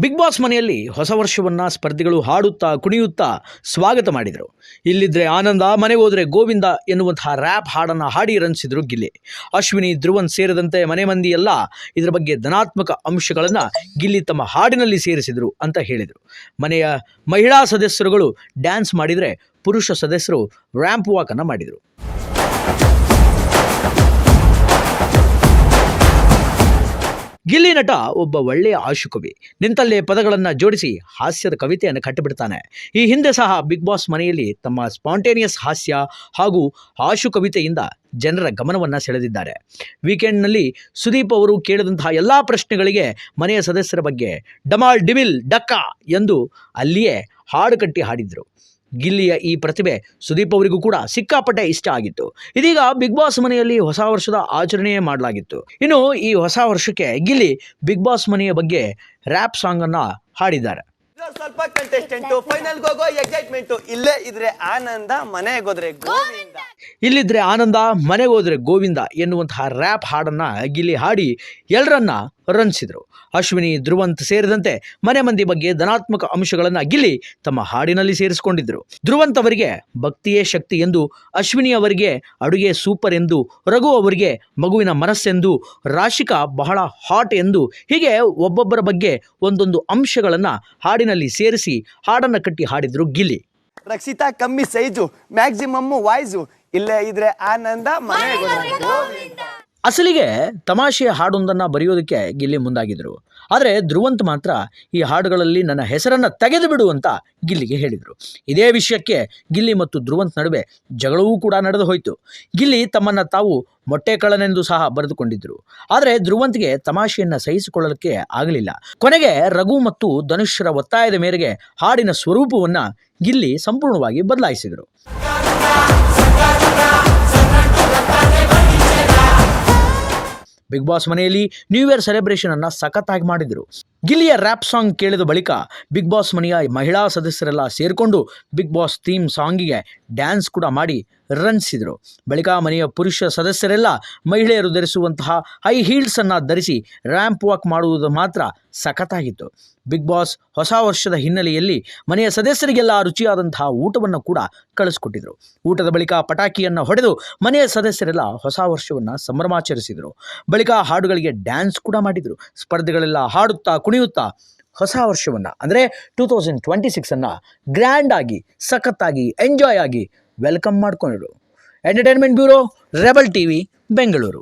Big boss ಮನೆಯಲ್ಲಿ ಹೊಸ ವರ್ಷವನ್ನು ಸ್ಪರ್ಧಿಗಳು ಹಾಡುತ್ತಾ ಕುಣಿಯುತ್ತಾ ಸ್ವಾಗತ ಮಾಡಿದರು. ಇಲ್ಲಿದ್ರೆ ಆನಂದ, ಮನೆಗೆ ಹೋದರೆ ಗೋವಿಂದ ಎನ್ನುವಂತಹ ರ್ಯಾಪ್ ಹಾಡನ್ನು ಹಾಡಿ ರಂಜಿಸಿದರು ಗಿಲ್ಲಿ. ಅಶ್ವಿನಿ, ಧ್ರುವನ್ ಸೇರಿದಂತೆ ಮನೆ ಮಂದಿ ಎಲ್ಲ ಇದರ ಬಗ್ಗೆ ಧನಾತ್ಮಕ ಅಂಶಗಳನ್ನು ಗಿಲ್ಲಿ ತಮ್ಮ ಹಾಡಿನಲ್ಲಿ ಸೇರಿಸಿದರು ಅಂತ ಹೇಳಿದರು. ಮನೆಯ ಮಹಿಳಾ ಸದಸ್ಯರುಗಳು ಡ್ಯಾನ್ಸ್ ಮಾಡಿದರೆ, ಪುರುಷ ಸದಸ್ಯರು ರ್ಯಾಂಪ್ ವಾಕನ್ನು ಮಾಡಿದರು. ಗಿಲ್ಲಿ ನಟ ಒಬ್ಬ ಒಳ್ಳೆಯ ಆಶುಕವಿ. ನಿಂತಲ್ಲೇ ಪದಗಳನ್ನು ಜೋಡಿಸಿ ಹಾಸ್ಯದ ಕವಿತೆಯನ್ನು ಕಟ್ಟಿಬಿಡ್ತಾನೆ. ಈ ಹಿಂದೆ ಸಹ ಬಿಗ್ ಬಾಸ್ ಮನೆಯಲ್ಲಿ ತಮ್ಮ ಸ್ಪಾಂಟೇನಿಯಸ್ ಹಾಸ್ಯ ಹಾಗೂ ಆಶುಕವಿತೆಯಿಂದ ಜನರ ಗಮನವನ್ನು ಸೆಳೆದಿದ್ದಾರೆ. ವೀಕೆಂಡ್ನಲ್ಲಿ ಸುದೀಪ್ ಅವರು ಕೇಳಿದಂತಹ ಎಲ್ಲ ಪ್ರಶ್ನೆಗಳಿಗೆ ಮನೆಯ ಸದಸ್ಯರ ಬಗ್ಗೆ ಡಮಾಲ್ ಡಿವಿಲ್ ಡಕ್ಕಾ ಎಂದು ಅಲ್ಲಿಯೇ ಹಾಡು ಕಟ್ಟಿ ಹಾಡಿದರು. ಗಿಲ್ಲಿಯ ಈ ಪ್ರತಿಭೆ ಸುದೀಪ್ ಅವರಿಗೂ ಕೂಡ ಸಿಕ್ಕಾಪಟ್ಟೆ ಇಷ್ಟ ಆಗಿತ್ತು. ಇದೀಗ ಬಿಗ್ ಬಾಸ್ ಮನೆಯಲ್ಲಿ ಹೊಸ ವರ್ಷದ ಆಚರಣೆ ಮಾಡಲಾಗಿತ್ತು. ಇನ್ನು ಈ ಹೊಸ ವರ್ಷಕ್ಕೆ ಗಿಲ್ಲಿ ಬಿಗ್ ಬಾಸ್ ಮನೆಯ ಬಗ್ಗೆ ರ್ಯಾಪ್ ಸಾಂಗ್ ಅನ್ನ ಹಾಡಿದ್ದಾರೆ. ಸ್ವಲ್ಪ ಕಂಟೆಸ್ಟೆಂಟ್ ಫೈನಲ್ ಹೋಗೋ ಎಕ್ಸೈಟ್ಮೆಂಟ್. ಇಲ್ಲೇ ಇದ್ರೆ ಆನಂದ, ಮನೆಗೆ ಹೋದ್ರೆ ಗೋವಿಂದ. ಇಲ್ಲಿದ್ರೆ ಆನಂದ, ಮನೆಗೆ ಹೋದ್ರೆ ಗೋವಿಂದ ಎನ್ನುವಂತಹ ರ್ಯಾಪ್ ಹಾಡನ್ನ ಗಿಲ್ಲಿ ಹಾಡಿ ಎಲ್ಲರನ್ನ ರಂಜಿಸಿದರು. ಅಶ್ವಿನಿ, ಧ್ರುವಂತ್ ಸೇರಿದಂತೆ ಮನೆ ಮಂದಿ ಬಗ್ಗೆ ಧನಾತ್ಮಕ ಅಂಶಗಳನ್ನು ಗಿಲ್ಲಿ ತಮ್ಮ ಹಾಡಿನಲ್ಲಿ ಸೇರಿಸಿಕೊಂಡಿದ್ದರು. ಧ್ರುವಂತ್ ಅವರಿಗೆ ಭಕ್ತಿಯೇ ಶಕ್ತಿ ಎಂದು, ಅಶ್ವಿನಿ ಅವರಿಗೆ ಅಡುಗೆ ಸೂಪರ್ ಎಂದು, ರಘು ಅವರಿಗೆ ಮಗುವಿನ ಮನಸ್ಸೆಂದು, ರಾಶಿಕಾ ಬಹಳ ಹಾಟ್ ಎಂದು, ಹೀಗೆ ಒಬ್ಬೊಬ್ಬರ ಬಗ್ಗೆ ಒಂದೊಂದು ಅಂಶಗಳನ್ನು ಹಾಡಿನಲ್ಲಿ ಸೇರಿಸಿ ಹಾಡನ್ನು ಕಟ್ಟಿ ಹಾಡಿದ್ರು ಗಿಲ್ಲಿ. ರಕ್ಷಿತಾ ಕಮ್ಮಿ ಸೈಜು, ಮ್ಯಾಕ್ಸಿಮಮ್ ವಾಯ್ಸು, ಇಲ್ಲೇ ಇದ್ರೆ ಆನಂದ, ಮನೆಗೆ ಹೋದ್ರೆ ಗೋವಿಂದ. ಅಸಲಿಗೆ ತಮಾಷೆಯ ಹಾಡೊಂದನ್ನು ಬರೆಯೋದಕ್ಕೆ ಗಿಲ್ಲಿ ಮುಂದಾಗಿದ್ದರು. ಆದರೆ ಧ್ರುವಂತ್ ಮಾತ್ರ ಈ ಹಾಡುಗಳಲ್ಲಿ ನನ್ನ ಹೆಸರನ್ನು ತೆಗೆದು ಬಿಡು ಅಂತ ಗಿಲ್ಲಿಗೆ ಹೇಳಿದರು. ಇದೇ ವಿಷಯಕ್ಕೆ ಗಿಲ್ಲಿ ಮತ್ತು ಧ್ರುವಂತ್ ನಡುವೆ ಜಗಳವೂ ಕೂಡ ನಡೆದು ಹೋಯಿತು. ಗಿಲ್ಲಿ ತಮ್ಮನ್ನು ತಾವು ಮೊಟ್ಟೆಕಳ್ಳನೆಂದು ಸಹ ಬರೆದುಕೊಂಡಿದ್ದರು. ಆದರೆ ಧ್ರುವಂತ್ಗೆ ತಮಾಷೆಯನ್ನು ಸಹಿಸಿಕೊಳ್ಳಲಿಕ್ಕೆ ಆಗಲಿಲ್ಲ. ಕೊನೆಗೆ ರಘು ಮತ್ತು ಧನುಷ್ರ ಒತ್ತಾಯದ ಮೇರೆಗೆ ಹಾಡಿನ ಸ್ವರೂಪವನ್ನು ಗಿಲ್ಲಿ ಸಂಪೂರ್ಣವಾಗಿ ಬದಲಾಯಿಸಿದರು. ಬಿಗ್ ಬಾಸ್ ಮನೆಯಲ್ಲಿ ನ್ಯೂ ಇಯರ್ ಸೆಲೆಬ್ರೇಷನ್ ಅನ್ನು ಸಖತ್ತಾಗಿ ಮಾಡಿದರು. ಗಿಲ್ಲಿಯ ರ್ಯಾಪ್ ಸಾಂಗ್ ಕೇಳಿದ ಬಳಿಕ ಬಿಗ್ ಬಾಸ್ ಮನೆಯ ಮಹಿಳಾ ಸದಸ್ಯರೆಲ್ಲ ಸೇರಿಕೊಂಡು ಬಿಗ್ ಬಾಸ್ ಥೀಮ್ ಸಾಂಗಿಗೆ ಡ್ಯಾನ್ಸ್ ಕೂಡ ಮಾಡಿ ರಂಜಿಸಿದರು. ಬಳಿಕ ಮನೆಯ ಪುರುಷ ಸದಸ್ಯರೆಲ್ಲ ಮಹಿಳೆಯರು ಧರಿಸುವಂತಹ ಹೈ ಹೀಲ್ಸನ್ನು ಧರಿಸಿ ರ್ಯಾಂಪ್ ವಾಕ್ ಮಾಡುವುದು ಮಾತ್ರ ಸಖತ್ತಾಗಿತ್ತು. ಬಿಗ್ ಬಾಸ್ ಹೊಸ ವರ್ಷದ ಹಿನ್ನೆಲೆಯಲ್ಲಿ ಮನೆಯ ಸದಸ್ಯರಿಗೆಲ್ಲ ರುಚಿಯಾದಂತಹ ಊಟವನ್ನು ಕೂಡ ಕಳಿಸ್ಕೊಟ್ಟಿದ್ರು. ಊಟದ ಬಳಿಕ ಪಟಾಕಿಯನ್ನು ಹೊಡೆದು ಮನೆಯ ಸದಸ್ಯರೆಲ್ಲ ಹೊಸ ವರ್ಷವನ್ನು ಸಂಭ್ರಮಾಚರಿಸಿದರು. ಬಳಿಕ ಹಾಡುಗಳಿಗೆ ಡ್ಯಾನ್ಸ್ ಕೂಡ ಮಾಡಿದರು. ಸ್ಪರ್ಧೆಗಳೆಲ್ಲ ಹಾಡುತ್ತಾ ಕುಣಿಯುತ್ತಾ ಹೊಸ ವರ್ಷವನ್ನು ಅಂದರೆ 2026 ಗ್ರ್ಯಾಂಡ್ ಆಗಿ ಸಖತ್ತಾಗಿ ಎಂಜಾಯ್ ಆಗಿ ವೆಲ್ಕಮ್ ಮಾಡ್ಕೊಂಡ್ರು. Entertainment bureau, rebel TV, Bengaluru.